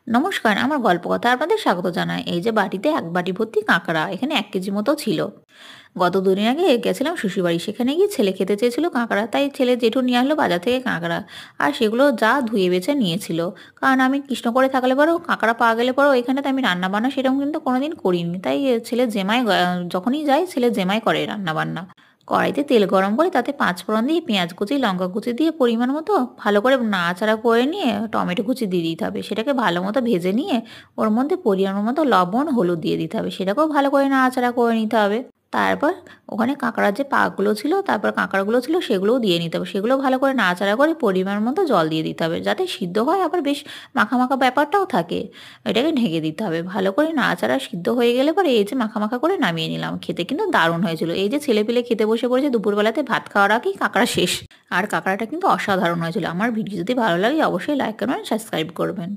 নমস্কার, আমার গল্প কথায় আপনাদের স্বাগত জানাই। এই যে বাটিতে ১ বাটি ভর্তি কাঁকড়া, এখানে ১ কেজি মতো ছিল। গত ২ দিন আগে গেছিলাম শ্বশুরবাড়ি। সেখানে গিয়ে ছেলে খেতে চেয়েছিল কাঁকড়া, তাই ছেলে জেঠু নিয়ে আসলো বাজার থেকে কাঁকড়া। আর সেগুলো যা ধুয়ে বেছে নিয়েছিল। কারণ আমি কৃষ্ণনগরে থাকলে পরেও কাঁকড়া পাওয়া গেলে পরেও এখানেতে আমি রান্না-বান্না সেরকম কিন্তু কোনোদিন করিনি। তাই ছেলে জেমাই যখনই যাই ছেলে জেমাই করে রান্না-বান্না। কড়াইতে তেল গরম করে তাতে ৫ ফোড়ন দিয়ে পেঁয়াজ কুচি, লঙ্কা কুচি দিয়ে পরিমাণ মতো ভালো করে নাড়াচাড়া করে নিয়ে টমেটো কুচি দিয়ে দিতে হবে। সেটাকে ভালো মতো ভেজে নিয়ে ওর মধ্যে পরিমাণ মতো লবণ, হলুদ দিয়ে দিতে হবে। সেটাকেও ভালো করে নাড়াচাড়া করে নিতে হবে। তারপর ওখানে কাঁকড়ার যে পাগুলো ছিল, তারপর কাঁকড়াগুলো ছিল সেগুলোও দিয়ে নিতে হবে। সেগুলো ভালো করে নাড়াচাড়া করে পরিমাণ মতো জল দিয়ে দিতে হবে। যাতে সিদ্ধ হয় আবার বেশ মাখা, মাখা ব্যাপারটাও থাকে। এটাকে ঢেকে দিতে হবে। ভালো করে নাড়াচাড়া সিদ্ধ হয়ে গেলে পরে এই যে মাখা, মাখা করে নামিয়ে নিলাম। খেতে কিন্তু দারুণ হয়েছিল। এই যে ছেলেপিলে খেতে বসে পড়েছে দুপুরবেলাতে ভাত খাওয়ার আগেই কাঁকড়া শেষ। আর কাঁকড়াটা কিন্তু অসাধারণ হয়েছিল। আমার ভিডিও যদি ভালো লাগে অবশ্যই লাইক করবেন, সাবস্ক্রাইব করবেন।